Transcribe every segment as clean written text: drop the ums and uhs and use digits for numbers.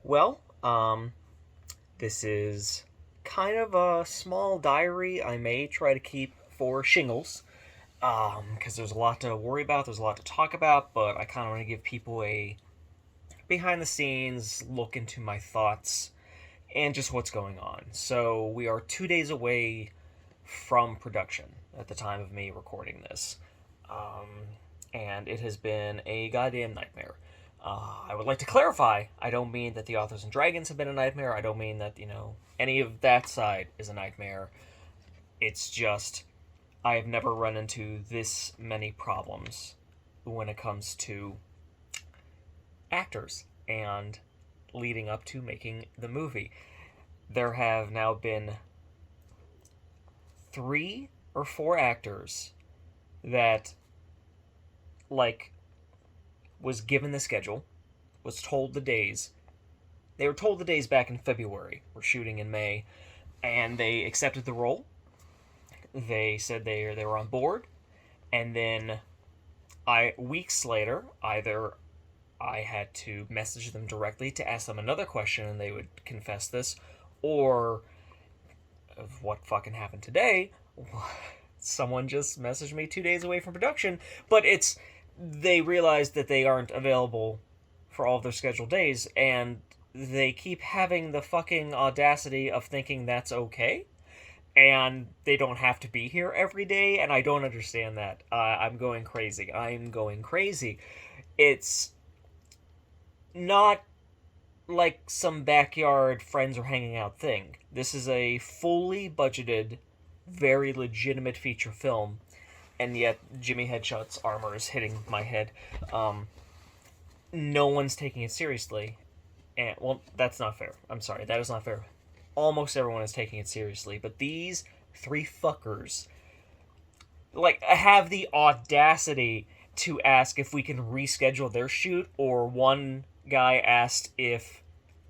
Well, this is kind of a small diary I may try to keep for Shingles, because there's a lot to worry about, there's a lot to talk about, but I kind of want to give people a behind the scenes look into my thoughts and just what's going on. So, we are 2 days away from production at the time of me recording this. And it has been a goddamn nightmare. I would like to clarify, I don't mean that the Authors and Dragons have been a nightmare. I don't mean that, any of that side is a nightmare. It's just, I have never run into this many problems when it comes to actors and leading up to making the movie. There have now been 3 or 4 actors that, was given the schedule, was told the days. They were told the days back in February. We're shooting in May, and they accepted the role. They said they were on board, and then weeks later, either I had to message them directly to ask them another question, and they would confess this, or of what fucking happened today, someone just messaged me 2 days away from production, but they realized that they aren't available for all of their scheduled days, and they keep having the fucking audacity of thinking that's okay, and they don't have to be here every day, and I don't understand that. I'm going crazy. It's not like some backyard friends are hanging out thing. This is a fully budgeted, very legitimate feature film, and yet Jimmy Headshot's armor is hitting my head. No one's taking it seriously. And, well, that's not fair. I'm sorry, that is not fair. Almost everyone is taking it seriously, but these 3 fuckers, have the audacity to ask if we can reschedule their shoot, or one guy asked if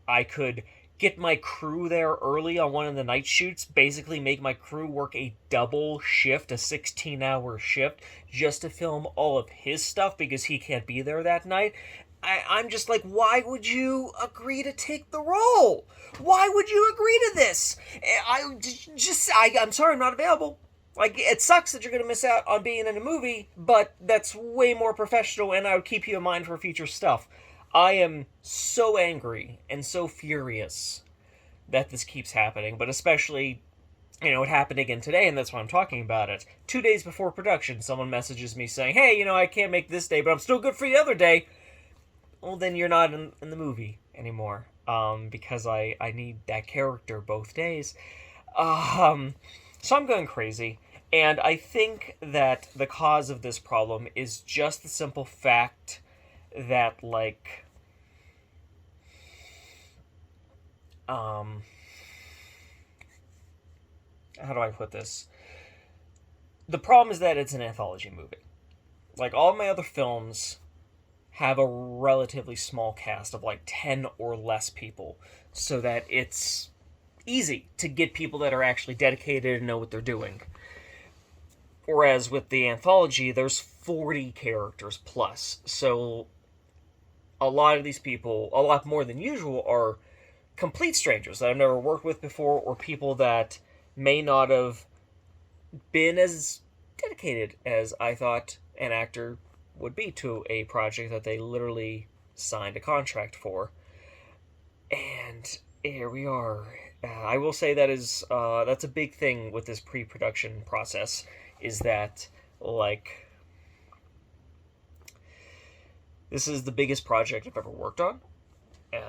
I could get my crew there early on one of the night shoots, basically make my crew work a double shift, a 16-hour shift, just to film all of his stuff because he can't be there that night. I'm just like, why would you agree to take the role? Why would you agree to this? I'm sorry, I'm not available. It sucks that you're going to miss out on being in a movie, but that's way more professional, and I would keep you in mind for future stuff. I am so angry and so furious that this keeps happening, but especially, it happened again today, and that's why I'm talking about it. 2 days before production, someone messages me saying, hey, I can't make this day, but I'm still good for the other day. Well, then you're not in the movie anymore, because I need that character both days. So I'm going crazy, and I think that the cause of this problem is just the simple fact that, how do I put this? The problem is that it's an anthology movie. All my other films have a relatively small cast of 10 or less people, so that it's easy to get people that are actually dedicated and know what they're doing. Whereas with the anthology, there's 40 characters plus, so a lot of these people, a lot more than usual, are complete strangers that I've never worked with before, or people that may not have been as dedicated as I thought an actor would be to a project that they literally signed a contract for. And here we are. I will say that's a big thing with this pre-production process, is that, this is the biggest project I've ever worked on,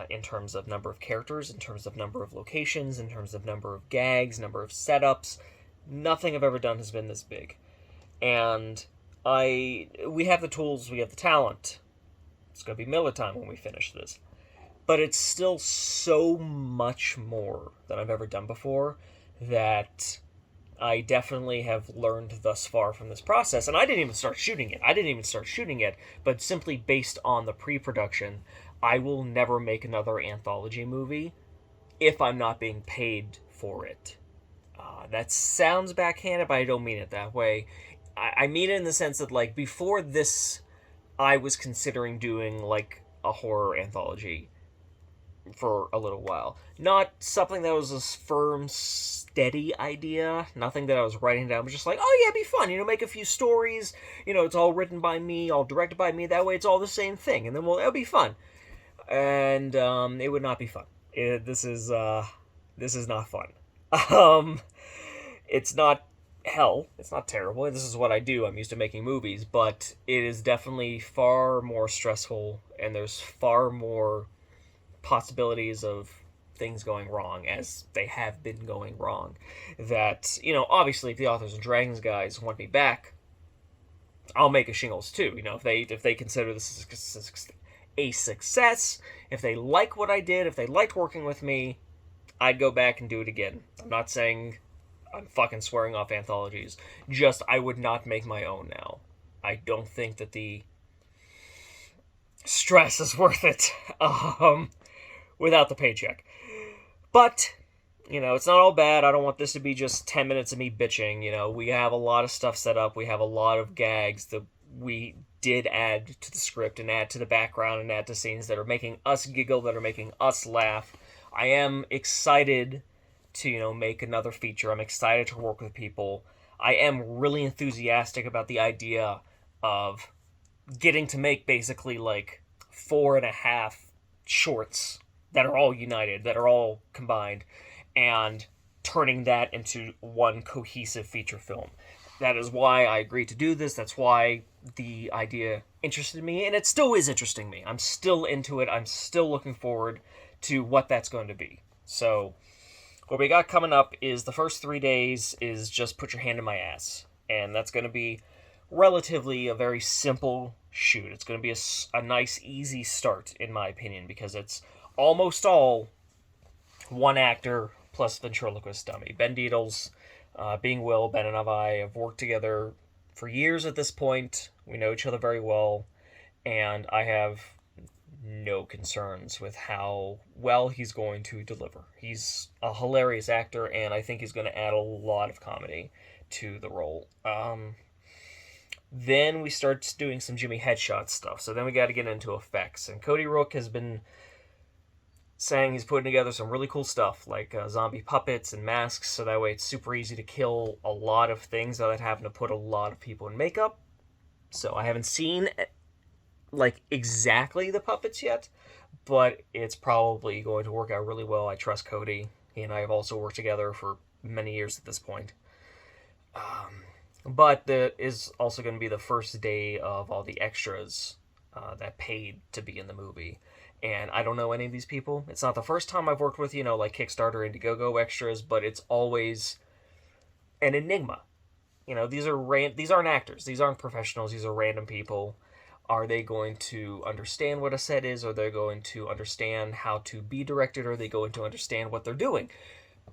in terms of number of characters, in terms of number of locations, in terms of number of gags, number of setups. Nothing I've ever done has been this big. And we have the tools, we have the talent. It's going to be Miller time when we finish this. But it's still so much more than I've ever done before that I definitely have learned thus far from this process. And I didn't even start shooting it. But simply based on the pre-production, I will never make another anthology movie if I'm not being paid for it. That sounds backhanded, but I don't mean it that way. I mean it in the sense that, before this, I was considering doing, a horror anthology. for a little while. Not something that was a firm, steady idea. Nothing that I was writing down. But just like, oh yeah, it'd be fun. Make a few stories. It's all written by me, all directed by me. That way, it's all the same thing, and then it'll be fun. And it would not be fun. This is not fun. Um, it's not hell. It's not terrible. This is what I do. I'm used to making movies, but it is definitely far more stressful, and there's far more possibilities of things going wrong, as they have been going wrong. That, obviously, if the Authors and Dragons guys want me back, I'll make a Shingles too. If they consider this a success, if they like what I did, if they liked working with me, I'd go back and do it again. I'm not saying I'm fucking swearing off anthologies. Just, I would not make my own now. I don't think that the stress is worth it without the paycheck. But, it's not all bad. I don't want this to be just 10 minutes of me bitching. We have a lot of stuff set up. We have a lot of gags that we did add to the script and add to the background and add to scenes that are making us giggle, that are making us laugh. I am excited to, make another feature. I'm excited to work with people. I am really enthusiastic about the idea of getting to make basically like 4.5 shorts that are all united, that are all combined, and turning that into one cohesive feature film. That is why I agreed to do this. That's why the idea interested me, and it still is interesting me. I'm still into it. I'm still looking forward to what that's going to be. So what we got coming up is the first 3 days is just put your hand in my ass. And that's going to be relatively a very simple shoot. It's going to be a nice, easy start, in my opinion, because it's almost all one actor plus ventriloquist dummy. Ben Deedles, being Will, Ben and I have worked together for years at this point. We know each other very well, and I have no concerns with how well he's going to deliver. He's a hilarious actor, and I think he's going to add a lot of comedy to the role. Then we start doing some Jimmy Headshot stuff, so then we got to get into effects. And Cody Rook has been saying he's putting together some really cool stuff, like zombie puppets and masks, so that way it's super easy to kill a lot of things without having to put a lot of people in makeup. So I haven't seen exactly the puppets yet, but it's probably going to work out really well. I trust Cody. He and I have also worked together for many years at this point. But there is also going to be the first day of all the extras that paid to be in the movie. And I don't know any of these people. It's not the first time I've worked with, like Kickstarter, Indiegogo extras, but it's always an enigma. These aren't actors. These aren't professionals. These are random people. Are they going to understand what a set is? Are they going to understand how to be directed? Are they going to understand what they're doing?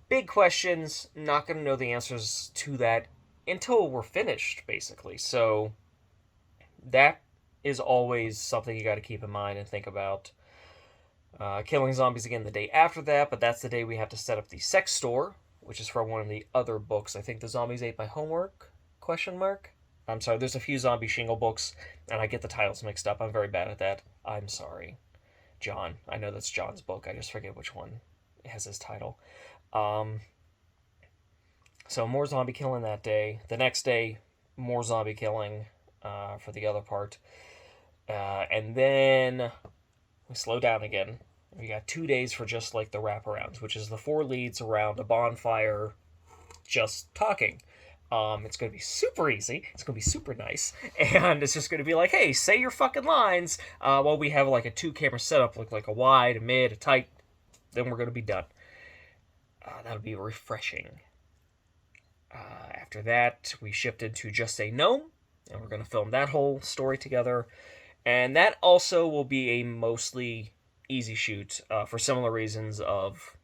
Big questions. Not going to know the answers to that until we're finished, basically. So that is always something you got to keep in mind and think about. Killing zombies again the day after that, but that's the day we have to set up the sex store, which is from one of the other books. I think The Zombies Ate My Homework? ? I'm sorry, there's a few zombie shingle books, and I get the titles mixed up. I'm very bad at that. I'm sorry. John. I know that's John's book. I just forget which one has his title. So more zombie killing that day. The next day, more zombie killing for the other part. And then we slow down again. We got 2 days for just like the wraparounds, which is the 4 leads around a bonfire just talking. It's going to be super easy. It's going to be super nice. And it's just going to be like, hey, say your fucking lines. While we have like a 2-camera setup, like a wide, a mid, a tight. Then we're going to be done. That'll be refreshing. After that, we shifted to Just Say No. And we're going to film that whole story together. And that also will be a mostly easy shoot for similar reasons of,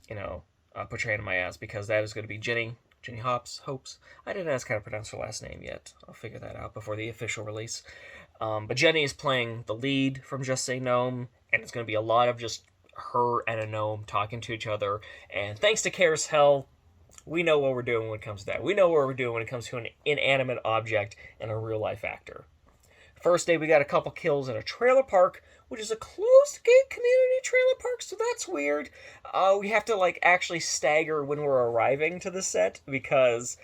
put your hand in my ass. Because that is going to be Jenny Hopes. I didn't ask how to pronounce her last name yet. I'll figure that out before the official release. But Jenny is playing the lead from Just Say Gnome, and it's going to be a lot of just her and a gnome talking to each other. And thanks to Carousel, we know what we're doing when it comes to that. We know what we're doing when it comes to an inanimate object and a real-life actor. First day, we got a couple kills in a trailer park, which is a closed-gate community trailer park, so that's weird. We have to, like, actually stagger when we're arriving to the set, because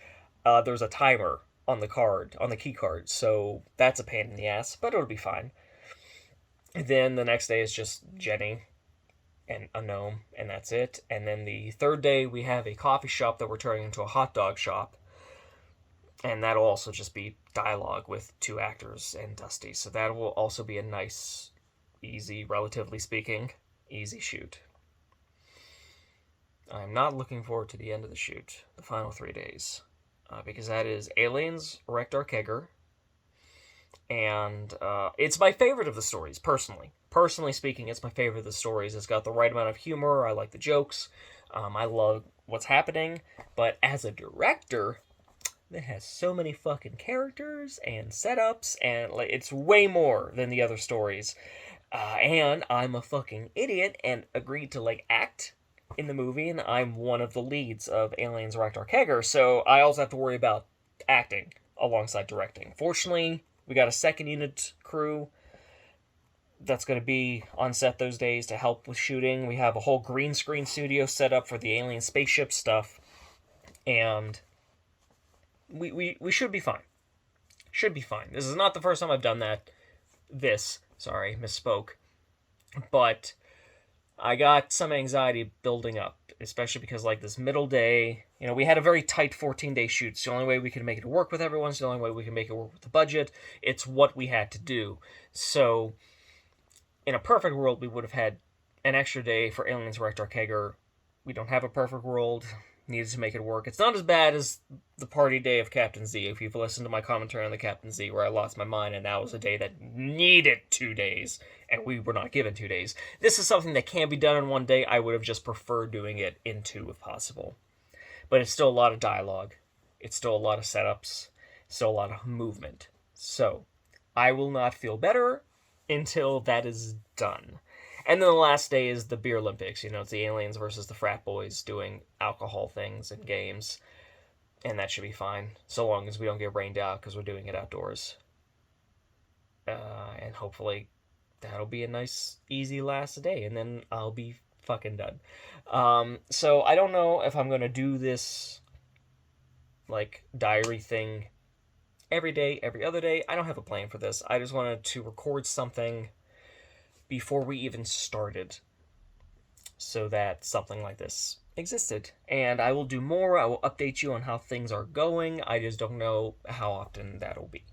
there's a timer on the key card, so that's a pain in the ass, but it'll be fine. And then the next day is just Jenny and a gnome, and that's it. And then the third day, we have a coffee shop that we're turning into a hot dog shop. And that'll also just be dialogue with 2 actors and Dusty. So that will also be a nice, easy, relatively speaking, easy shoot. I'm not looking forward to the end of the shoot, the final 3 days. Because that is Aliens, Rector Kegger. And it's my favorite of the stories, personally. Personally speaking, it's my favorite of the stories. It's got the right amount of humor. I like the jokes. I love what's happening. But as a director, it has so many fucking characters and setups, and like it's way more than the other stories. And I'm a fucking idiot and agreed to like act in the movie, and I'm one of the leads of Aliens Rector Kegger, so I also have to worry about acting alongside directing. Fortunately, we got a second unit crew that's going to be on set those days to help with shooting. We have a whole green screen studio set up for the alien spaceship stuff, and we should be fine. Should be fine. This is not the first time I've done that. Sorry, misspoke. But I got some anxiety building up, especially because, like, this middle day, we had a very tight 14-day shoot. It's the only way we could make it work with everyone. It's the only way we can make it work with the budget. It's what we had to do. So, in a perfect world, we would have had an extra day for Aliens Rector Kegger. We don't have a perfect world. Needed to make it work. It's not as bad as the party day of Captain Z. If you've listened to my commentary on the Captain Z, where I lost my mind, and that was a day that needed 2 days, and we were not given 2 days. This is something that can be done in 1 day. I would have just preferred doing it in 2 if possible. But it's still a lot of dialogue. It's still a lot of setups. Still a lot of movement. So, I will not feel better until that is done. And then the last day is the Beer Olympics. It's the aliens versus the frat boys doing alcohol things and games. And that should be fine, so long as we don't get rained out, because we're doing it outdoors. And hopefully that'll be a nice, easy last day, and then I'll be fucking done. So I don't know if I'm going to do this, like, diary thing every day, every other day. I don't have a plan for this. I just wanted to record something before we even started, so that something like this existed. And I will do more. I will update you on how things are going. I just don't know how often that'll be.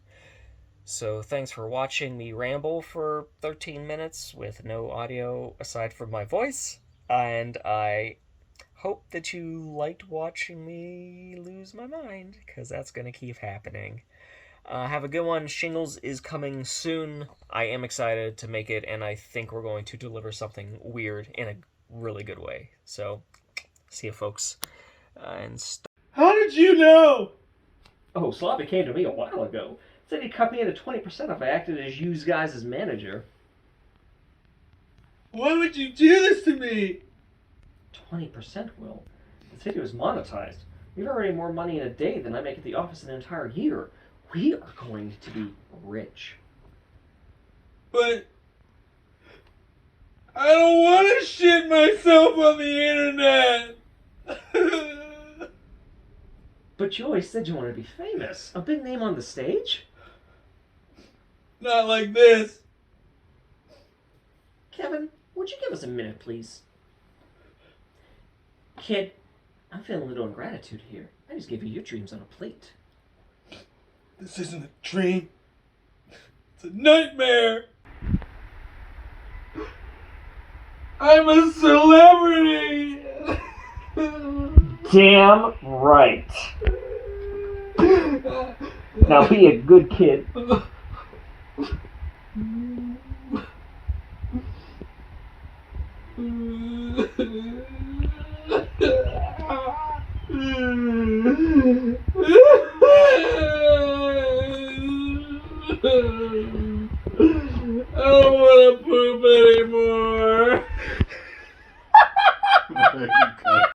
So thanks for watching me ramble for 13 minutes with no audio aside from my voice. And I hope that you liked watching me lose my mind, because that's going to keep happening. Have a good one. Shingles is coming soon. I am excited to make it, and I think we're going to deliver something weird in a really good way. So, see you, folks. How did you know? Oh, Sloppy came to me a while ago. Said he'd cut me into 20% if I acted as you guys' manager. Why would you do this to me? 20%, Will? The video is monetized. We've already more money in a day than I make at the office in an entire year. We are going to be rich. But I don't want to shit myself on the internet. But you always said you wanted to be famous. A big name on the stage? Not like this. Kevin, would you give us a minute, please? Kid, I'm feeling a little ingratitude here. I just gave you your dreams on a plate. This isn't a dream. It's a nightmare. I'm a celebrity. Damn right. Now be a good kid. I don't want to poop anymore.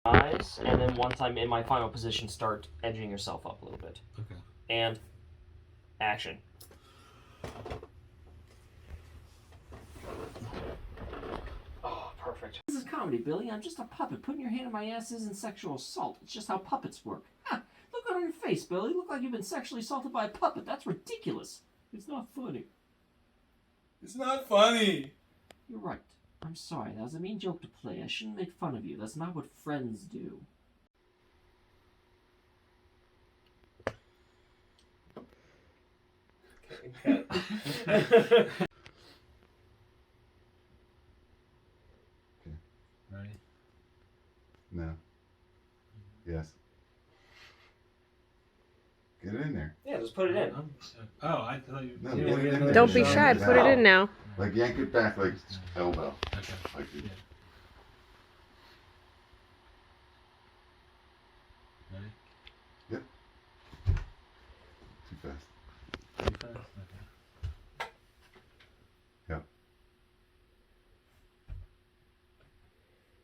Eyes, and then once I'm in my final position, start edging yourself up a little bit. Okay. And action. comedy, Billy. I'm just a puppet. Putting your hand in my ass isn't sexual assault. It's just how puppets work. Ha! Look on your face, Billy. You look like you've been sexually assaulted by a puppet. That's ridiculous. It's not funny. It's not funny. You're right. I'm sorry. That was a mean joke to play. I shouldn't make fun of you. That's not what friends do. Ready? No. Yes. Get it in there. Yeah, just put it in. Oh, I thought you. No, you get were it in gonna- there. Don't be Shove shy. it Put it in now. Like yank it back like elbow. Okay. Like you. Yeah. Ready? Yep. Too fast. Too fast? Okay. Yep.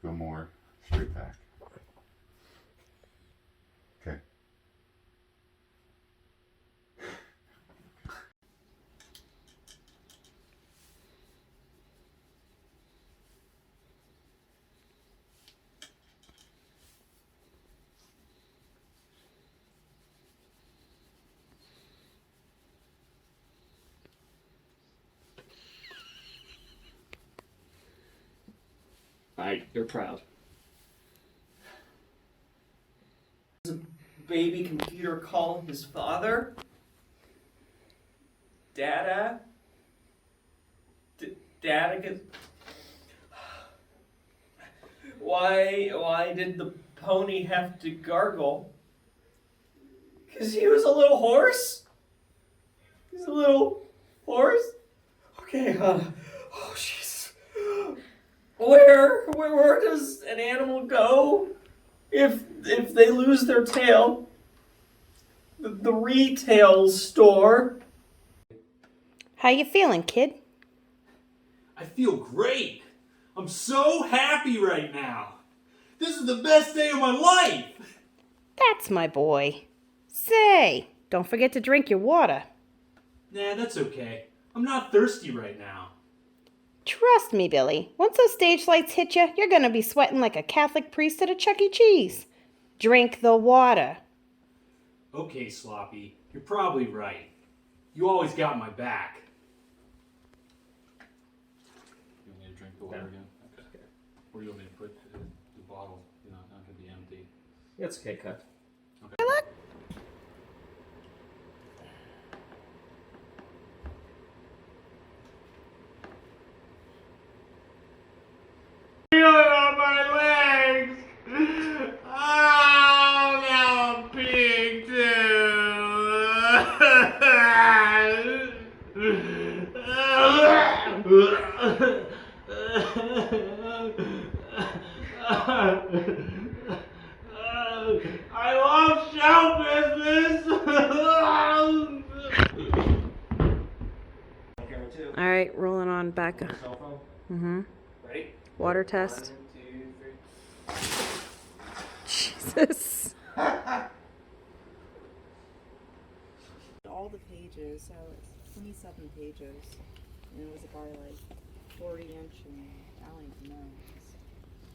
Go more straight back. Okay. You're proud. Baby computer call his father? Dada? Dada gets... Why did the pony have to gargle? 'Cause he was a little horse? He's a little horse? Okay, oh jeez. Where does an animal go if they lose their tail? The retail store. How you feeling, kid? I feel great. I'm so happy right now. This is the best day of my life. That's my boy. Say, don't forget to drink your water. Nah, that's okay. I'm not thirsty right now. Trust me, Billy. Once those stage lights hit you, you're gonna be sweating like a Catholic priest at a Chuck E. Cheese. Drink the water. Okay, Sloppy. You're probably right. You always got my back. You want me to drink the water again? Okay. Or you want me to put the bottle, not gonna be empty? It's okay, cut. Feeling on my legs! Oh, now I'm peeing too! I love show business! Camera two. All right, rolling on back. Cell phone. Mm-hmm. Ready? Water test. 1, 2, 3. Jesus. all the pages, so it's 27 pages, and it was by like 40-inch, and Aleen knows.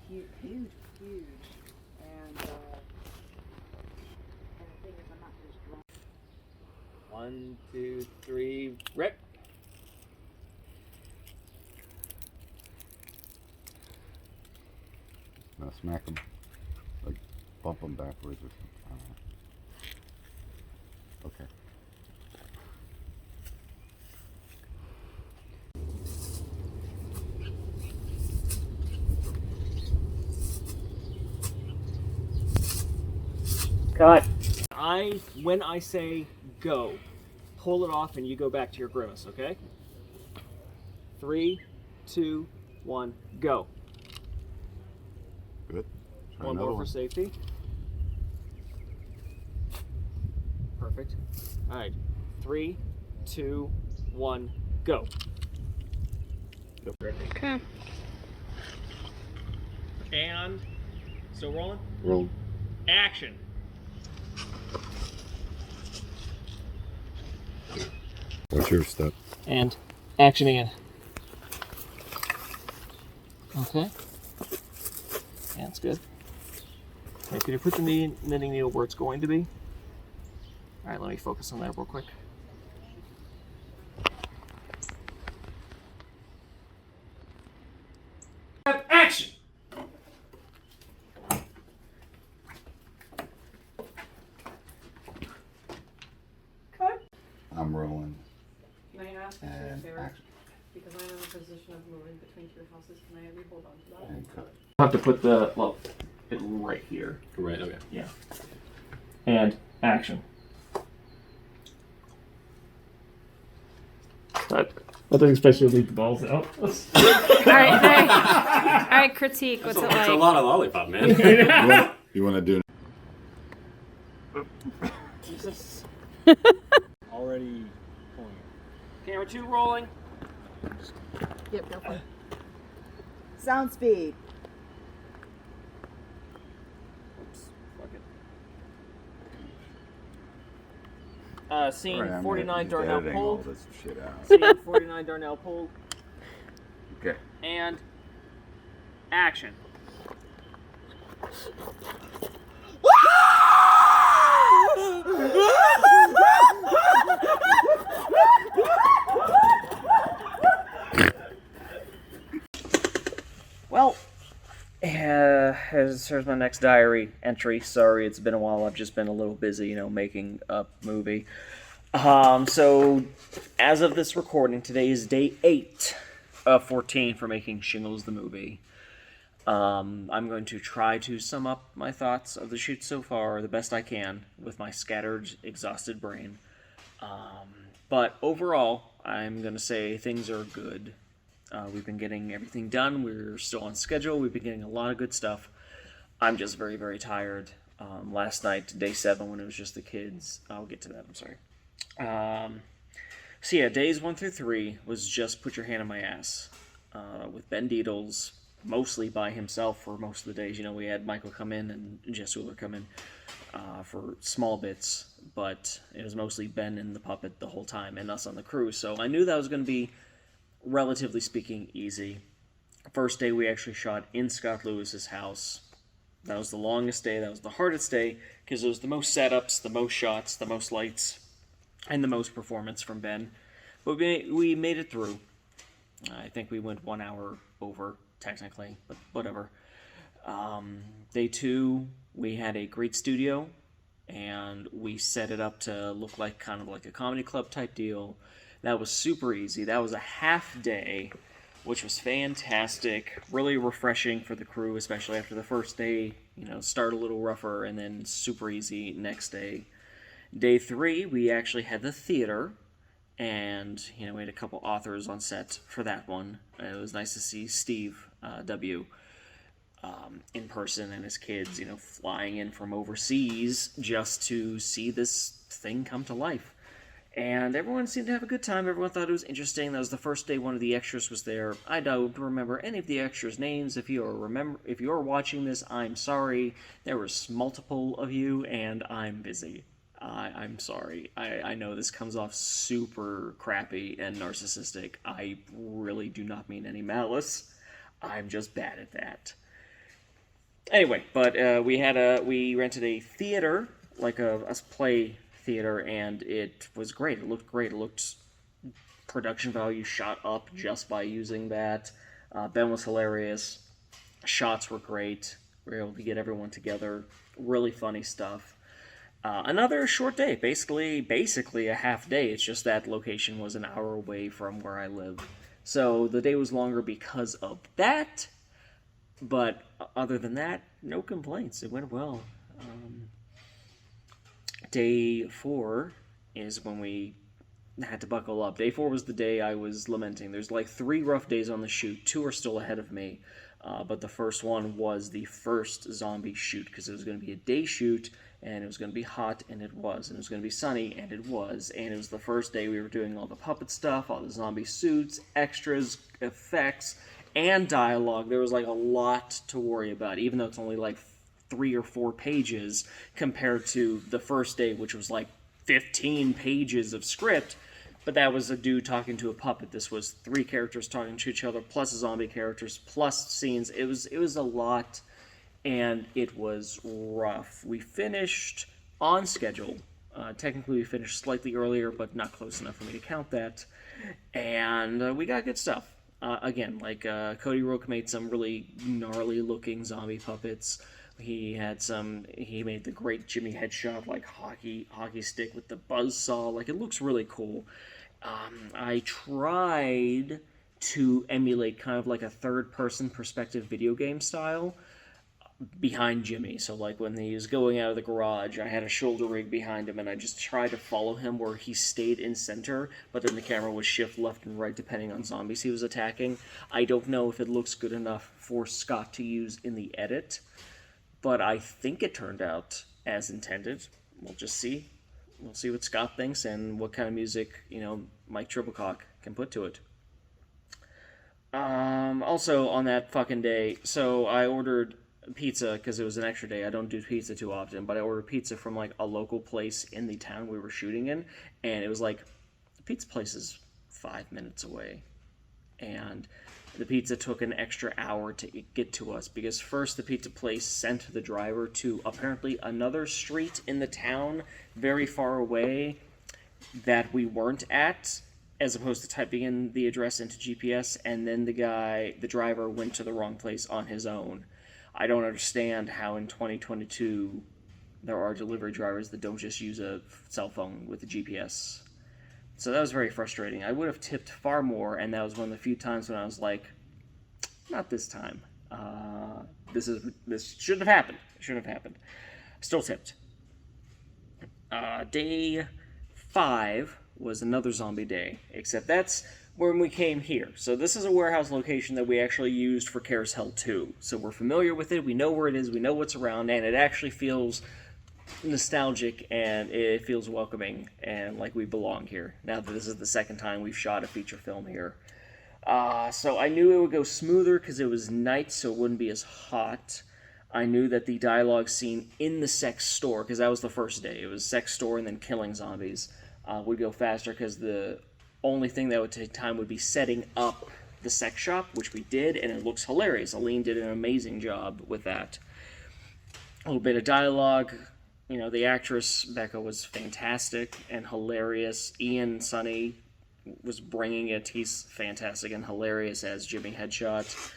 Huge, and the thing is, I'm not just drawing. 1, 2, 3. Rip. Now smack them. Like bump them backwards or something. I don't know. Okay. Cut. When I say go, pull it off and you go back to your grimace, okay? 3, 2, 1, go. Good. Try One another more for safety. Perfect. All right. 3, 2, 1, go. Okay. And still rolling. Roll. Action. What's your step? And action again. Okay. That's good. Okay, can you put the knitting needle where it's going to be? All right, let me focus on that real quick. Action! Cut. I'm rolling. Can I ask you a And favor? action. Because I'm in a position of moving between two houses, can I have you hold on to that? And cut. I'll have to put the, well, it right here. Right, okay. Yeah. And action. Cut. I think especially leave the balls out. All right, critique. What's it That's a like? lot of lollipop, man. You want to do Jesus. Already pulling. Camera 2 rolling. Yep, go for it. Sound speed. Oops. Fuck it. Scene Alright, I'm 49 gonna Darnell editing all pulled. this shit out. Scene 49 Darnell pulled. Okay. And action. Well, here's my next diary entry. Sorry, it's been a while. I've just been a little busy, making a movie. So, as of this recording, today is day 8 of 14 for making Shingles the movie. I'm going to try to sum up my thoughts of the shoot so far the best I can with my scattered, exhausted brain. But overall, I'm going to say things are good. We've been getting everything done. We're still on schedule. We've been getting a lot of good stuff. I'm just very, very tired. Last night, day 7, when it was just the kids. I'll get to that. I'm sorry. So yeah, days 1 through 3 was just put your hand on my ass. With Ben Deedles mostly by himself for most of the days. We had Michael come in and Jess Wheeler come in for small bits, but it was mostly Ben and the puppet the whole time and us on the crew. So I knew that was going to be, relatively speaking, easy. First day we actually shot in Scott Lewis's house. That was the longest day. That was the hardest day because it was the most setups, the most shots, the most lights, and the most performance from Ben. But we made it through. I think we went 1 hour over, technically, but whatever. Day 2, we had a great studio, and we set it up to look like kind of like a comedy club type deal. That was super easy. That was a half day, which was fantastic, really refreshing for the crew, especially after the first day, start a little rougher, and then super easy next day. Day 3, we actually had the theater, and, we had a couple authors on set for that one. It was nice to see Steve W. In person and his kids, flying in from overseas just to see this thing come to life. And everyone seemed to have a good time. Everyone thought it was interesting. That was the first day one of the extras was there. I don't remember any of the extras' names. If you're watching this, I'm sorry. There was multiple of you, and I'm busy. I'm sorry. I know this comes off super crappy and narcissistic. I really do not mean any malice. I'm just bad at that. Anyway, but we rented a theater, like a play theater, and it was great. It looked great. It looked production value shot up just by using that. Ben was hilarious. Shots were great. We were able to get everyone together. Really funny stuff. Another short day, basically a half day. It's just that location was an hour away from where I live. So the day was longer because of that. But other than that, no complaints. It went well. Day 4 is when we had to buckle up. Day 4 was the day I was lamenting. There's like 3 rough days on the shoot. 2 are still ahead of me. But the first one was the first zombie shoot because it was going to be a day shoot, and it was going to be hot, and it was. And it was going to be sunny, and it was. And it was the first day we were doing all the puppet stuff, all the zombie suits, extras, effects, and dialogue. There was like a lot to worry about, even though it's only like 3 or 4 pages compared to the first day, which was like 15 pages of script. But that was a dude talking to a puppet. This was 3 characters talking to each other, plus zombie characters, plus scenes. It was a lot, and it was rough. We finished on schedule. Technically, we finished slightly earlier, but not close enough for me to count that. And we got good stuff. Again, like Cody Rook made some really gnarly-looking zombie puppets. He made the great Jimmy Headshot, like hockey stick with the buzzsaw. Like, it looks really cool. I tried to emulate kind of like a third-person perspective video game style behind Jimmy. So, like, when he was going out of the garage, I had a shoulder rig behind him, and I just tried to follow him where he stayed in center, but then the camera would shift left and right depending on zombies he was attacking. I don't know if it looks good enough for Scott to use in the edit, but I think it turned out as intended. We'll just see. We'll see what Scott thinks and what kind of music, Mike Triplecock can put to it. Also, on that fucking day, so I ordered pizza because it was an extra day. I don't do pizza too often, but I ordered pizza from like a local place in the town we were shooting in, and it was like, the pizza place is 5 minutes away, and the pizza took an extra hour to get to us because first the pizza place sent the driver to apparently another street in the town very far away that we weren't at, as opposed to typing in the address into GPS, and then the driver went to the wrong place on his own. I don't understand how in 2022 there are delivery drivers that don't just use a cell phone with a GPS. So that was very frustrating. I would have tipped far more, and that was one of the few times when I was like, not this time. This shouldn't have happened. It shouldn't have happened. Still tipped. Day 5 was another zombie day, except that's when we came here. So this is a warehouse location that we actually used for Carousel 2. So we're familiar with it, we know where it is, we know what's around, and it actually feels nostalgic, and it feels welcoming, and like we belong here, now that this is the second time we've shot a feature film here. So I knew it would go smoother because it was night, so it wouldn't be as hot. I knew that the dialogue scene in the sex store, because that was the first day, it was sex store and then killing zombies, would go faster because the only thing that would take time would be setting up the sex shop, which we did, and it looks hilarious. Aleen did an amazing job with that. A little bit of dialogue. The actress, Becca, was fantastic and hilarious. Ian Sonny was bringing it. He's fantastic and hilarious as Jimmy Headshot.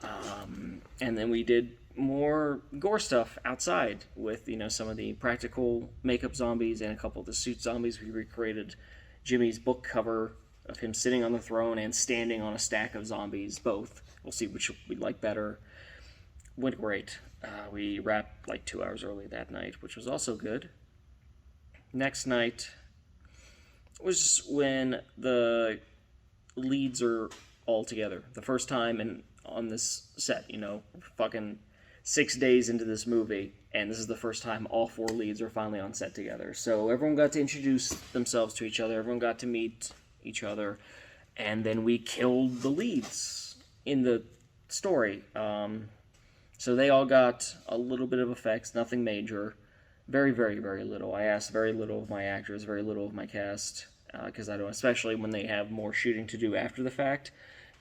And then we did more gore stuff outside with, some of the practical makeup zombies and a couple of the suit zombies. We recreated Jimmy's book cover of him sitting on the throne and standing on a stack of zombies, both. We'll see which we like better. Went great. We wrapped like 2 hours early that night, which was also good. Next night was when the leads are all together. The first time on this set, fucking 6 days into this movie, and this is the first time all 4 leads are finally on set together. So everyone got to introduce themselves to each other, everyone got to meet each other, and then we killed the leads in the story. So they all got a little bit of effects, nothing major. Very, very, very little. I asked very little of my actors, very little of my cast, because I don't, especially when they have more shooting to do after the fact.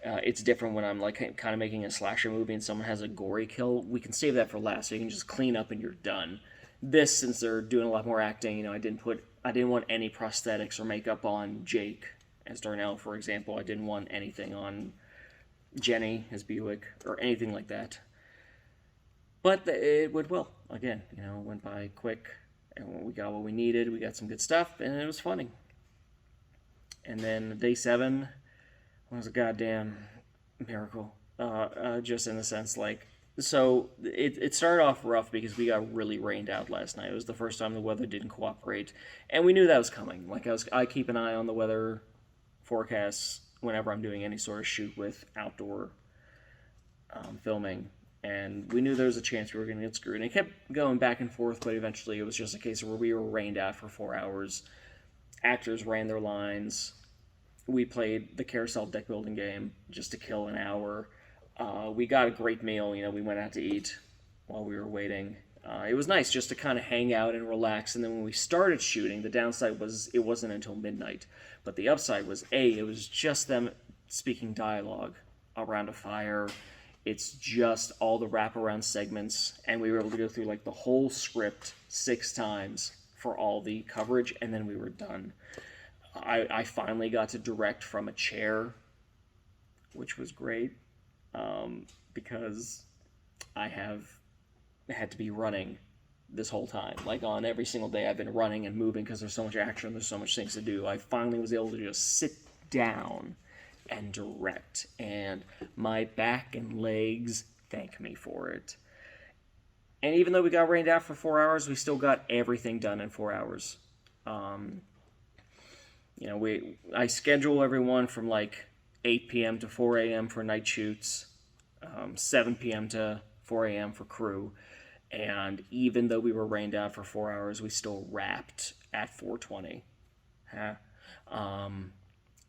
It's different when I'm like kind of making a slasher movie and someone has a gory kill. We can save that for last, so you can just clean up and you're done. This, since they're doing a lot more acting, I didn't want any prosthetics or makeup on Jake as Darnell, for example. I didn't want anything on Jenny as Buick or anything like that. But it went well. Again, it went by quick, and we got what we needed. We got some good stuff, and it was funny. And then day 7 was a goddamn miracle. Just in the sense, so it started off rough because we got really rained out last night. It was the first time the weather didn't cooperate, and we knew that was coming. I keep an eye on the weather forecasts whenever I'm doing any sort of shoot with outdoor filming. And we knew there was a chance we were going to get screwed. And it kept going back and forth, but eventually it was just a case where we were rained out for 4 hours. Actors ran their lines. We played the carousel deck building game just to kill an hour. We got a great meal. We went out to eat while we were waiting. It was nice just to kind of hang out and relax. And then when we started shooting, the downside was it wasn't until midnight. But the upside was, it was just them speaking dialogue around a fire It's just all the wraparound segments, and we were able to go through like the whole script 6 times for all the coverage, and then we were done. I finally got to direct from a chair, which was great, because I have had to be running this whole time. Like on every single day I've been running and moving because there's so much action, there's so much things to do. I finally was able to just sit down and direct, and my back and legs thank me for it. And even though we got rained out for 4 hours, we still got everything done in 4 hours. You know, I schedule everyone from like 8 p.m. to 4 a.m. for night shoots, 7 p.m. to 4 a.m. for crew. And even though we were rained out for 4 hours, we still wrapped at 4:20.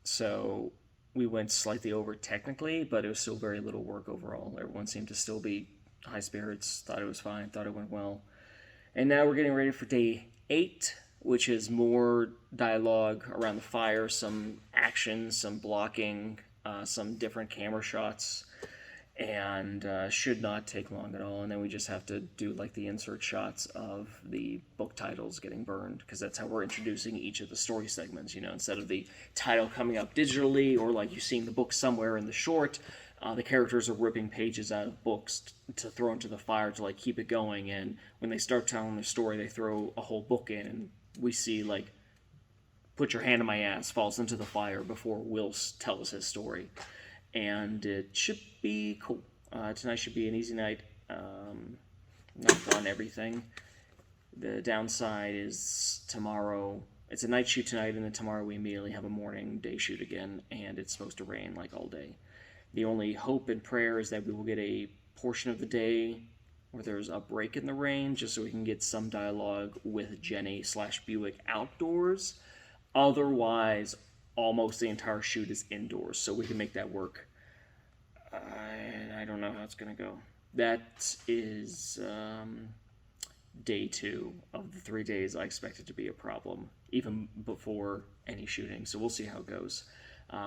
So we went slightly over technically, but it was still very little work overall. Everyone seemed to still be high spirits, thought it was fine, thought it went well. And now we're getting ready for day 8, which is more dialogue around the fire, some action, some blocking, some different camera shots, and should not take long at all. And then we just have to do like the insert shots of the book titles getting burned, because that's how we're introducing each of the story segments. You know, instead of the title coming up digitally or like you seeing the book somewhere in the short, the characters are ripping pages out of books to throw into the fire to like keep it going. And when they start telling their story, they throw a whole book in, and we see like "Put Your Hand in My Ass" falls into the fire before Will tells his story. And it should be cool. Tonight should be an easy night. Not done everything. The downside is tomorrow. It's a night shoot tonight, and then tomorrow we immediately have a morning day shoot again, and it's supposed to rain like all day. The only hope and prayer is that we will get a portion of the day where there's a break in the rain, just so we can get some dialogue with Jenny/Buick outdoors. Otherwise, almost the entire shoot is indoors, so we can make that work. I don't know how it's going to go. That is day 2 of the 3 days I expect it to be a problem, even before any shooting, so we'll see how it goes.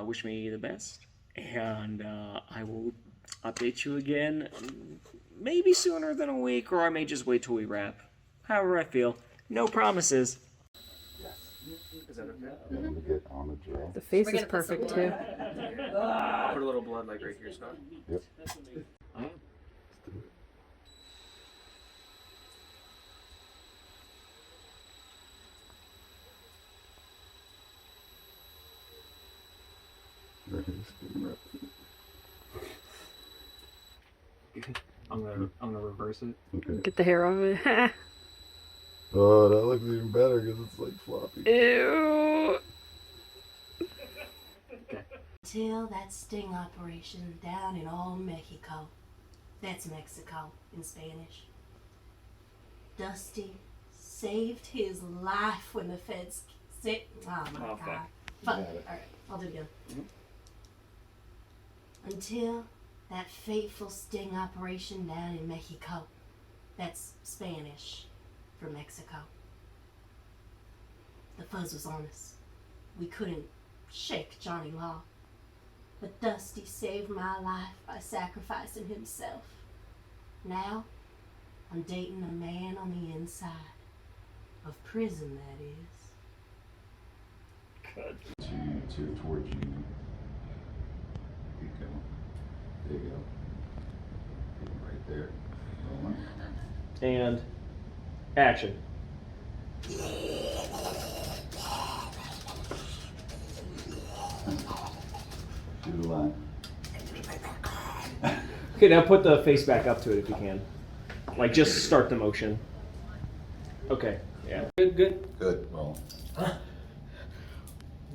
Wish me the best, and I will update you again maybe sooner than a week, or I may just wait till we wrap. However I feel. No promises. Is that okay? I'm gonna get on a drill. The face is perfect too. Put a little blood like right here, Scott. Yep. I'm gonna reverse it. Okay. Get the hair off of it. Oh, that looks even better because it's like floppy. Ew. Till that sting operation down in old Mexico. That's Mexico in Spanish. Dusty saved his life when the feds said, oh my Oh, fuck. God. Fuck. Alright, I'll do it again. Until that fateful sting operation down in Mexico. That's Spanish for Mexico. The fuzz was on us. We couldn't shake Johnny Law. But Dusty saved my life by sacrificing himself. Now, I'm dating a man on the inside. Of prison, that is. Good. Towards you. There you go. There you go. Right there. And action. Do the line. Okay, now put the face back up to it if you can. Like, just start the motion. Okay, yeah. Good. Good. Well.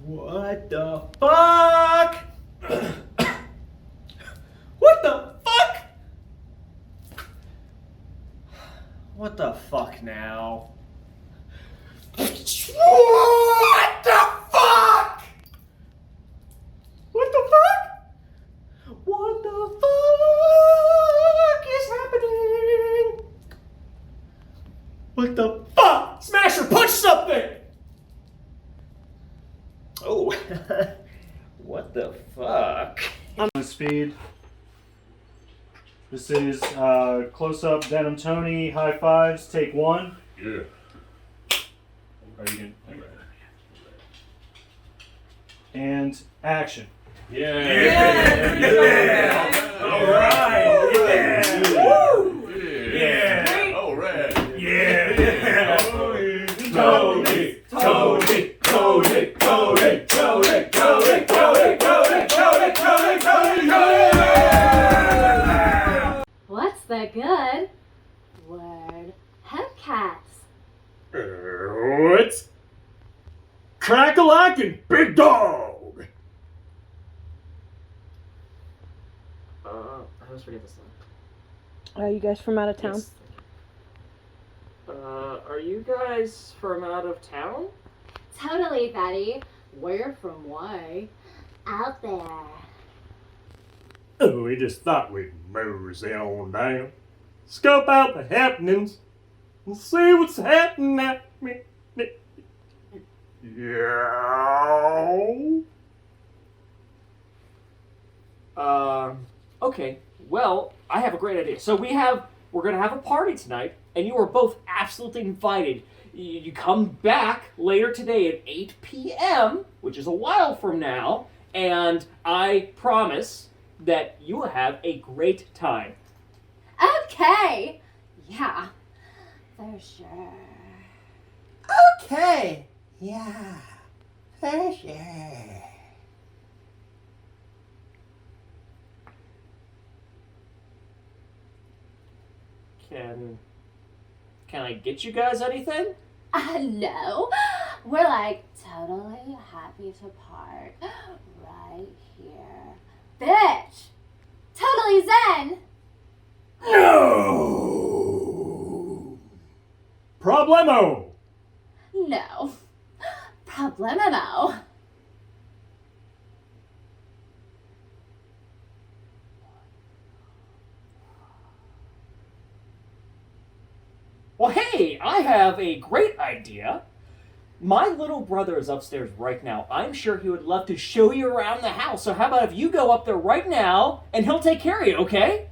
What the fuck? What the fuck? What the fuck now? What the fuck? What the fuck? What the fuck is happening? What the fuck? Smasher, punch something! Oh. What the fuck? Speed. This is close-up Denim Tony, high fives, take one. Yeah. Are you going and action. Yeah. All right. Yeah. All right. Yeah. Tony, Tony, Tony, Tony, Tony, Tony, Tony, Tony, Tony, Tony, Tony, Tony. What's the good word? Hubcaps. It's crack-a-lack and big dog. I always forget this one. Are you guys from out of town? Yes. Are you guys from out of town? Totally, Betty. We're from way out there. Oh, we just thought we'd mosey on down, scope out the happenings, and see what's happening at me. Yeah. Okay. Well, I have a great idea. So we're gonna have a party tonight, and you are both absolutely invited. You come back later today at 8 p.m., which is a while from now, and I promise that you will have a great time. Okay. Yeah, for sure. Okay. Yeah. For sure. Can I get you guys anything? No. We're like totally happy to part right here. Bitch! Totally zen! No! Problemo! No. Problememo. Well, hey, I have a great idea. My little brother is upstairs right now. I'm sure he would love to show you around the house. So how about if you go up there right now, and he'll take care of you, okay?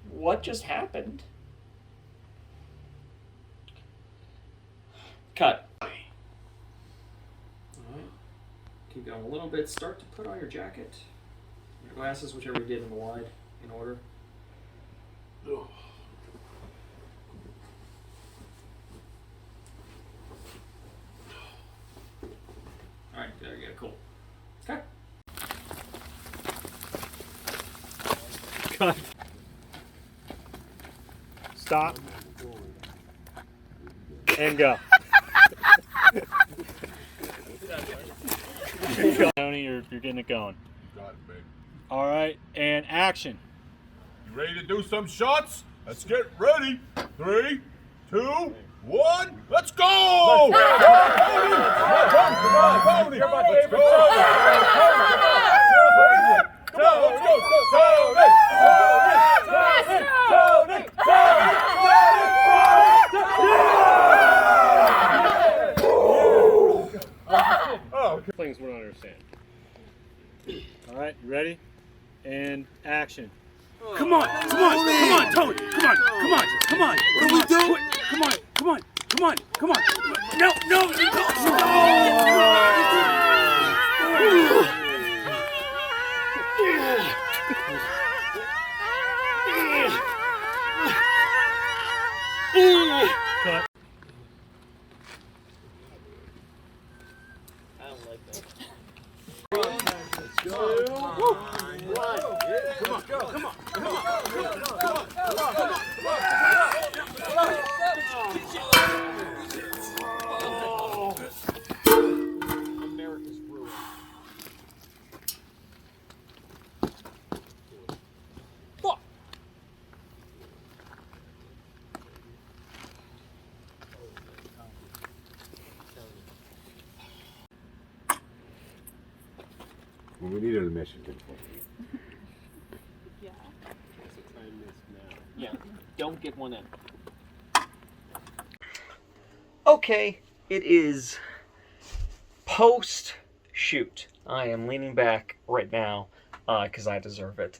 What just happened? Cut. Keep going a little bit. Start to put on your jacket. Your glasses, whichever you did in the wide, in order. Alright, there you go. Cool. Okay. Cut. Stop. And go. Tony, you're getting it going. Got it, babe. All right, and action. You ready to do some shots? Let's get ready. 3, 2, 1, let's go! Tony! Let's go! Come on, let's go! Things we don't understand. All right, you ready? And action. Come on, Tony! Come on! What do we do? Come on! No! Cut. I don't like that. Let's go! Come on! America's ruined. Fuck! Well, we needed a mission control. Yeah, don't get one in. Okay, it is post-shoot. I am leaning back right now because I deserve it.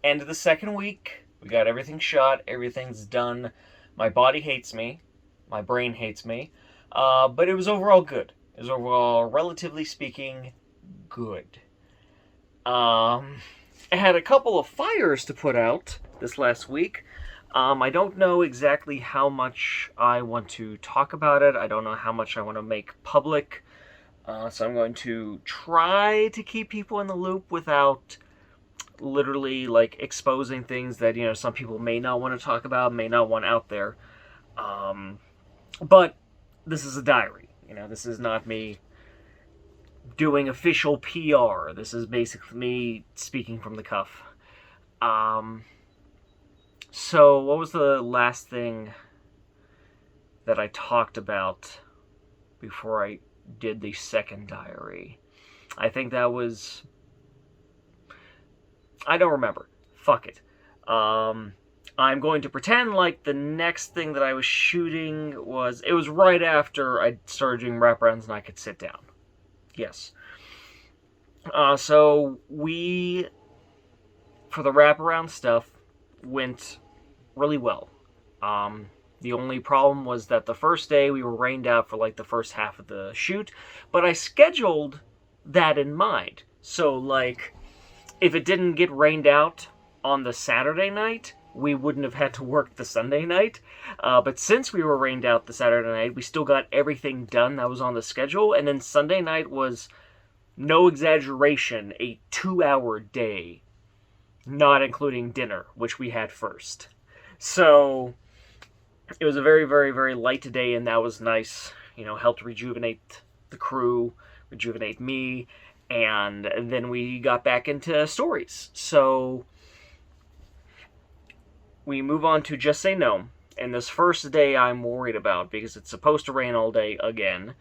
End of the second week. We got everything shot. Everything's done. My body hates me. My brain hates me. But it was overall good. It was overall, relatively speaking, good. I had a couple of fires to put out this last week. I don't know exactly how much I want to talk about it. I don't know how much I want to make public. So I'm going to try to keep people in the loop without literally like exposing things that, you know, some people may not want to talk about, may not want out there. But this is a diary. You know, this is not me doing official PR. This is basically me speaking from the cuff. So what was the last thing that I talked about before I did the second diary? I think that was... I don't remember. Fuck it. I'm going to pretend like the next thing that I was shooting was... It was right after I started doing wraparounds and I could sit down. Yes. So we, for the wraparound stuff, went really well. The only problem was that the first day we were rained out for like the first half of the shoot, but I scheduled that in mind. So like, if it didn't get rained out on the Saturday night, we wouldn't have had to work the Sunday night. But since we were rained out the Saturday night, we still got everything done that was on the schedule. And then Sunday night was, no exaggeration, a 2-hour day, not including dinner, which we had first. So it was a very, very, very light day, and that was nice. You know, helped rejuvenate the crew, rejuvenate me, and then we got back into stories. So we move on to Just Say No, and this first day I'm worried about because it's supposed to rain all day again,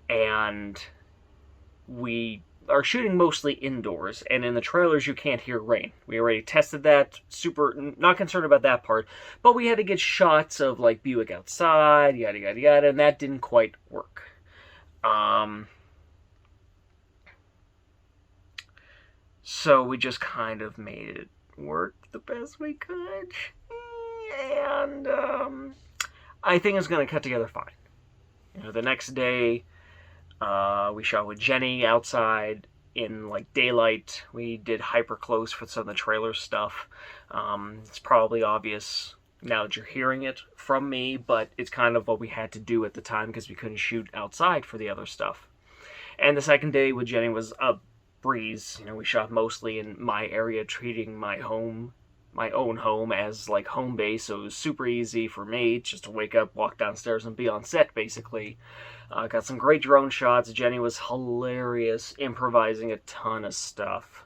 and we are shooting mostly indoors, and in the trailers you can't hear rain. We already tested that, super not concerned about that part, but we had to get shots of like Buick outside, yada yada yada, and that didn't quite work. So we just kind of made it work the best we could, and I think it's going to cut together fine. You know, the next day, we shot with Jenny outside in like daylight. We did hyper close for some of the trailer stuff. It's probably obvious now that you're hearing it from me, but it's kind of what we had to do at the time because we couldn't shoot outside for the other stuff. And the second day with Jenny was a breeze. You know, we shot mostly in my area, treating my own home as like home base, so it was super easy for me just to wake up, walk downstairs, and be on set basically. Got some great drone shots. Jenny was hilarious, improvising a ton of stuff,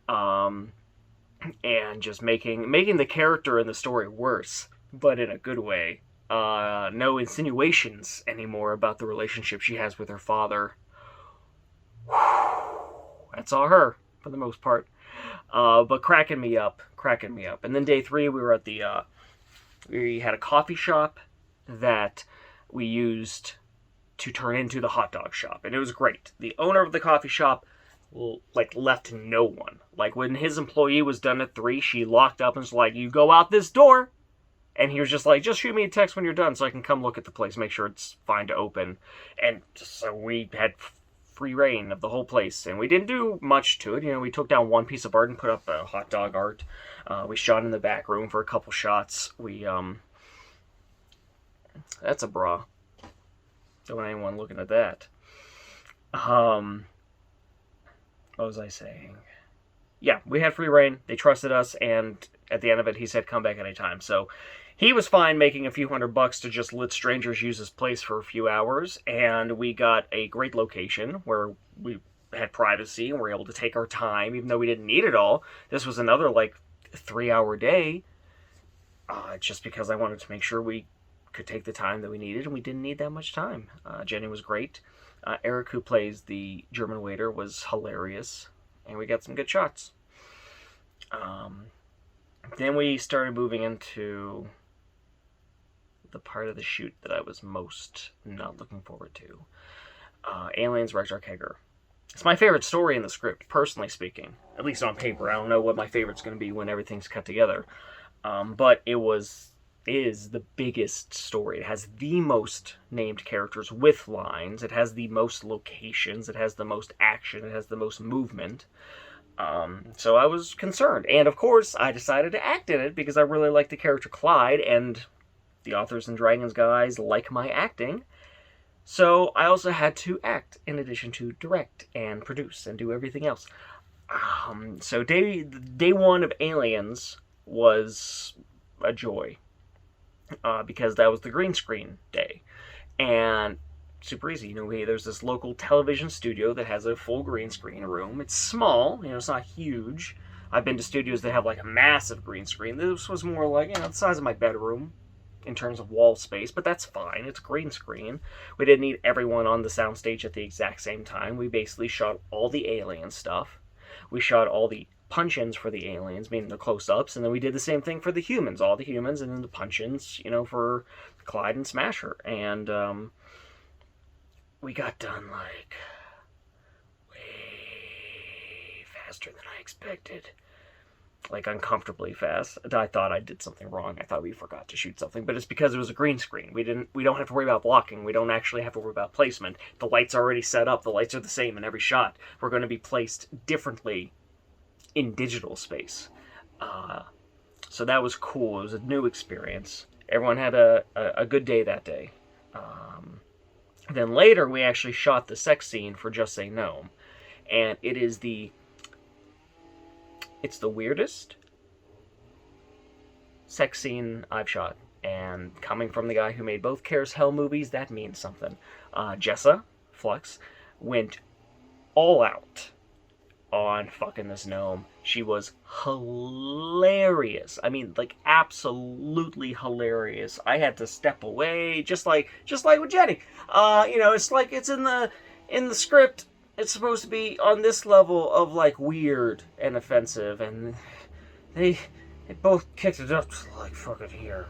and just making the character and the story worse, but in a good way. No insinuations anymore about the relationship she has with her father. That's all her for the most part. But cracking me up. And then day 3, we were at we had a coffee shop that we used to turn into the hot dog shop, and it was great. The owner of the coffee shop, like, left no one. Like, when his employee was done at 3, she locked up and was like, "You go out this door," and he was just like, "Just shoot me a text when you're done so I can come look at the place, make sure it's fine to open." And so we had free reign of the whole place, and we didn't do much to it. You know, we took down one piece of art and put up a hot dog art. We shot in the back room for a couple shots. That's a bra. Don't want anyone looking at that. What was I saying? Yeah, we had free reign. They trusted us, and at the end of it, he said, "Come back anytime." So he was fine making a few $100 to just let strangers use his place for a few hours, and we got a great location where we had privacy and were able to take our time, even though we didn't need it all. This was another, like, 3-hour day, just because I wanted to make sure we could take the time that we needed, and we didn't need that much time. Jenny was great. Eric, who plays the German waiter, was hilarious, and we got some good shots. Then we started moving into the part of the shoot that I was most not looking forward to. Aliens Wrecked Our Kegger. It's my favorite story in the script, personally speaking. At least on paper. I don't know what my favorite's going to be when everything's cut together. But it is the biggest story. It has the most named characters with lines. It has the most locations. It has the most action. It has the most movement. So I was concerned. And of course, I decided to act in it because I really like the character Clyde, and the Authors and Dragons guys like my acting. So I also had to act in addition to direct and produce and do everything else. So day one of Aliens was a joy because that was the green screen day, and super easy. There's this local television studio that has a full green screen room. It's small, it's not huge. I've been to studios that have like a massive green screen. This was more like the size of my bedroom in terms of wall space, but that's fine. It's a green screen. We didn't need everyone on the soundstage at the exact same time. We basically shot all the alien stuff. We shot all the punch-ins for the aliens, meaning the close-ups, and then we did the same thing for the humans, all the humans, and then the punch-ins, for Clyde and Smasher. And we got done like way faster than I expected. Like uncomfortably fast. I thought I did something wrong. I thought we forgot to shoot something, but it's because it was a green screen. We don't have to worry about blocking. We don't actually have to worry about placement. The lights are already set up. The lights are the same in every shot. We're going to be placed differently in digital space. So that was cool. It was a new experience. Everyone had a good day that day. Then later we actually shot the sex scene for Just Say No, and it's the weirdest sex scene I've shot. And coming from the guy who made both Cares Hell movies, that means something. Jessa, Flux, went all out on fucking this gnome. She was hilarious. I mean, like, absolutely hilarious. I had to step away, just like with Jenny. It's like it's in the script. It's supposed to be on this level of, like, weird and offensive, and they both kicked it up to, like, fucking here.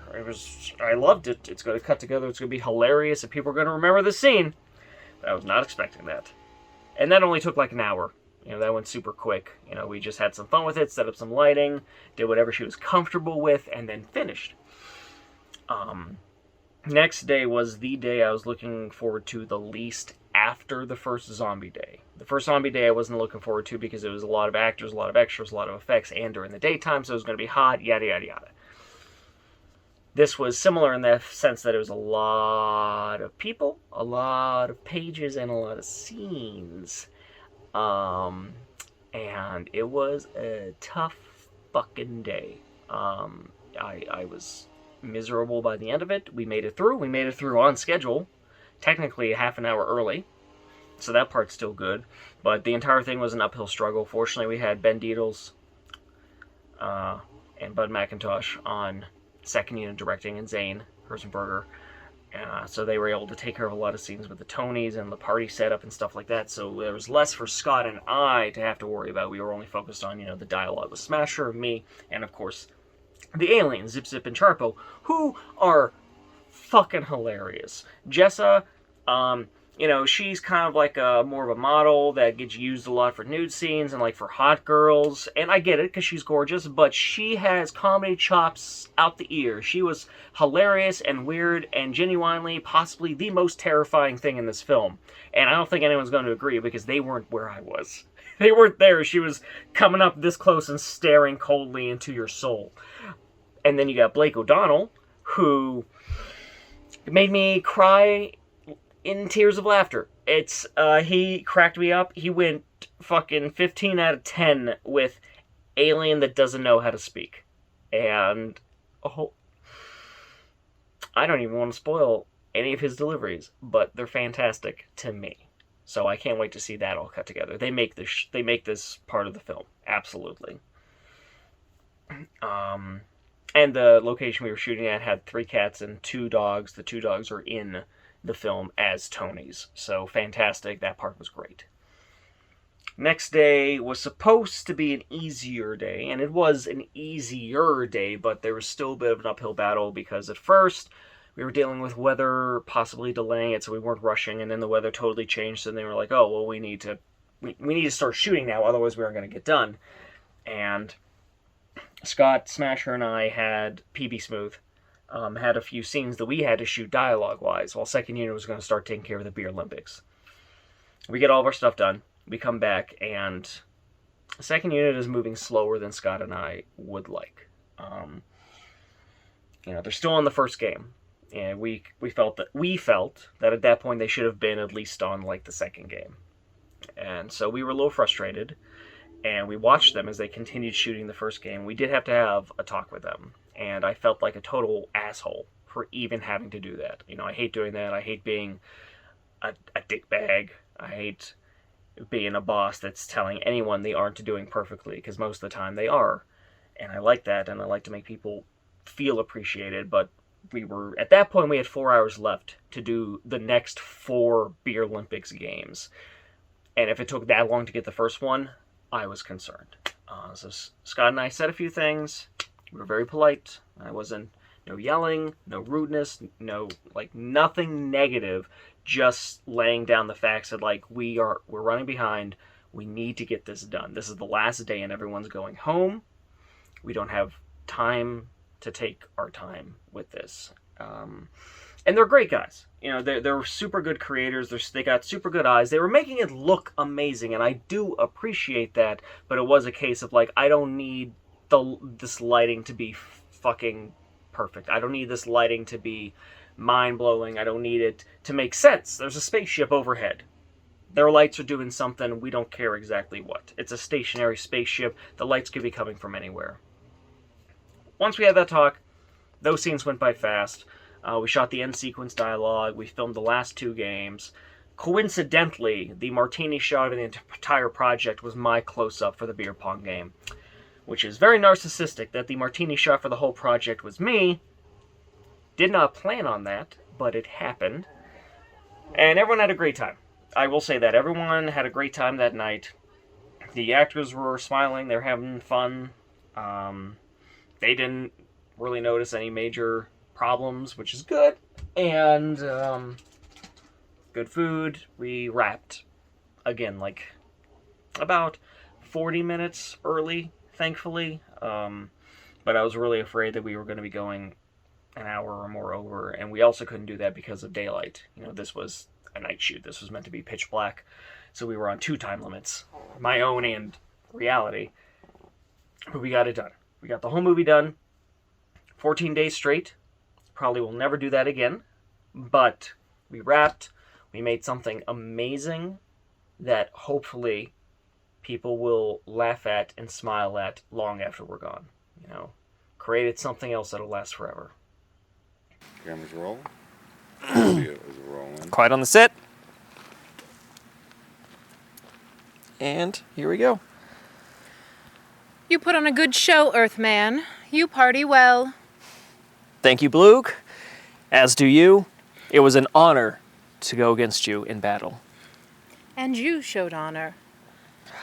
I loved it. It's going to cut together. It's going to be hilarious, and people are going to remember the scene. But I was not expecting that. And that only took, like, an hour. That went super quick. We just had some fun with it, set up some lighting, did whatever she was comfortable with, and then finished. Next day was the day I was looking forward to the least after the first zombie day. The first zombie day I wasn't looking forward to because it was a lot of actors, a lot of extras, a lot of effects, and during the daytime, so it was going to be hot, yada, yada, yada. This was similar in the sense that it was a lot of people, a lot of pages, and a lot of scenes. And it was a tough fucking day. I was miserable by the end of it. We made it through. We made it through on schedule. Technically half an hour early. So that part's still good. But the entire thing was an uphill struggle. Fortunately, we had Ben Deedles and Bud McIntosh on second unit directing, and Zane Herzenberger. So they were able to take care of a lot of scenes with the Tonys and the party setup and stuff like that. So there was less for Scott and I to have to worry about. We were only focused on, the dialogue with Smasher, me, and of course the aliens, Zip Zip and Charpo, who are fucking hilarious. Jessa, she's kind of like more of a model that gets used a lot for nude scenes and like for hot girls. And I get it because she's gorgeous, but she has comedy chops out the ear. She was hilarious and weird and genuinely possibly the most terrifying thing in this film. And I don't think anyone's going to agree because they weren't where I was. They weren't there. She was coming up this close and staring coldly into your soul. And then you got Blake O'Donnell, who made me cry in tears of laughter. He cracked me up. He went fucking 15 out of 10 with alien that doesn't know how to speak. And I don't even want to spoil any of his deliveries, but they're fantastic to me. So I can't wait to see that all cut together. They make this part of the film. Absolutely. And the location we were shooting at had 3 cats and 2 dogs. The 2 dogs are in the film as Tonys. So fantastic. That part was great. Next day was supposed to be an easier day, and it was an easier day, but there was still a bit of an uphill battle because at first we were dealing with weather possibly delaying it, so we weren't rushing, and then the weather totally changed, and they were like, oh, well, we need to start shooting now, otherwise we aren't going to get done. And Scott, Smasher, and I had PB Smooth, had a few scenes that we had to shoot dialogue-wise, while second unit was going to start taking care of the Beer Olympics. We get all of our stuff done, we come back, and the second unit is moving slower than Scott and I would like. They're still on the first game, and we felt that at that point they should have been at least on like the second game. And so we were a little frustrated, and we watched them as they continued shooting the first game. We did have to have a talk with them, and I felt like a total asshole for even having to do that. I hate doing that. I hate being a dickbag. I hate being a boss that's telling anyone they aren't doing perfectly, because most of the time they are. And I like that, and I like to make people feel appreciated, but at that point we had 4 hours left to do the next 4 Beer Olympics games. And if it took that long to get the first one, I was concerned. So Scott and I said a few things. We were very polite. No yelling, no rudeness, nothing negative. Just laying down the facts that we're running behind. We need to get this done. This is the last day, and everyone's going home. We don't have time to take our time with this. And they're great guys. They're super good creators. They got super good eyes. They were making it look amazing, and I do appreciate that, but it was a case of I don't need this lighting to be fucking perfect. I don't need this lighting to be mind-blowing. I don't need it to make sense. There's a spaceship overhead. Their lights are doing something. We don't care exactly what. It's a stationary spaceship. The lights could be coming from anywhere. Once we had that talk, those scenes went by fast. We shot the end sequence dialogue. We filmed the last 2 games. Coincidentally, the martini shot of the entire project was my close-up for the beer pong game, which is very narcissistic that the martini shot for the whole project was me. Did not plan on that, but it happened. And everyone had a great time. I will say that. Everyone had a great time that night. The actors were smiling. They were having fun. They didn't really notice any major problems, which is good. And good food. We wrapped, again, about 40 minutes early, thankfully. But I was really afraid that we were going to be going an hour or more over, and we also couldn't do that because of daylight. This was a night shoot. This was meant to be pitch black, so we were on 2 time limits, my own and reality. But we got it done. We got the whole movie done, 14 days straight. Probably will never do that again, but we wrapped. We made something amazing that hopefully people will laugh at and smile at long after we're gone. Created something else that'll last forever. Camera's rolling. Video is rolling. Quiet on the set. And here we go. You put on a good show, Earthman. You party well. Thank you, Bluke. As do you. It was an honor to go against you in battle. And you showed honor.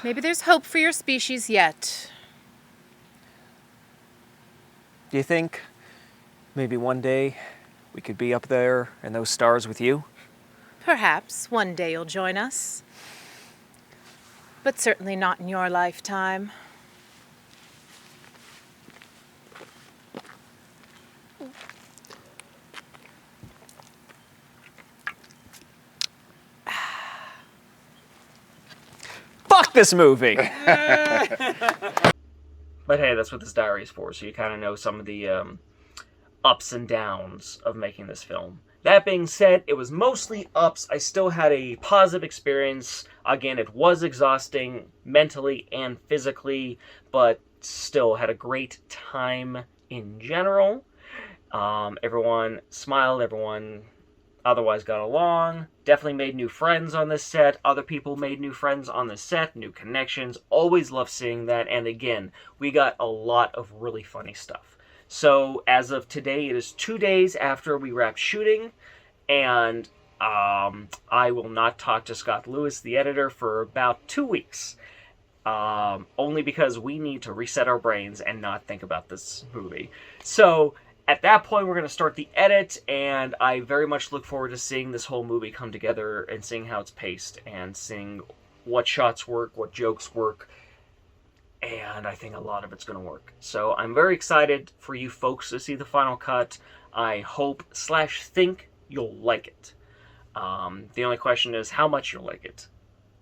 Maybe there's hope for your species yet. Do you think maybe one day we could be up there in those stars with you? Perhaps one day you'll join us. But certainly not in your lifetime. Fuck this movie! But hey, that's what this diary is for, so you kind of know some of the ups and downs of making this film. That being said, it was mostly ups. I still had a positive experience. Again, it was exhausting mentally and physically, but still had a great time in general. Everyone smiled, everyone otherwise got along. Definitely made new friends on this set. Other people made new friends on the set, new connections. Always love seeing that. And again, we got a lot of really funny stuff. So as of today, it is 2 days after we wrapped shooting, and I will not talk to Scott Lewis, the editor, for about 2 weeks. Only because we need to reset our brains and not think about this movie. So at that point, we're going to start the edit, and I very much look forward to seeing this whole movie come together and seeing how it's paced and seeing what shots work, what jokes work, and I think a lot of it's going to work. So I'm very excited for you folks to see the final cut. I hope/think you'll like it. The only question is how much you'll like it,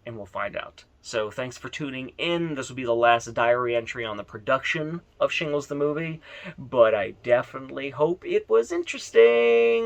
and we'll find out. So thanks for tuning in. This will be the last diary entry on the production of Shingles the movie, but I definitely hope it was interesting.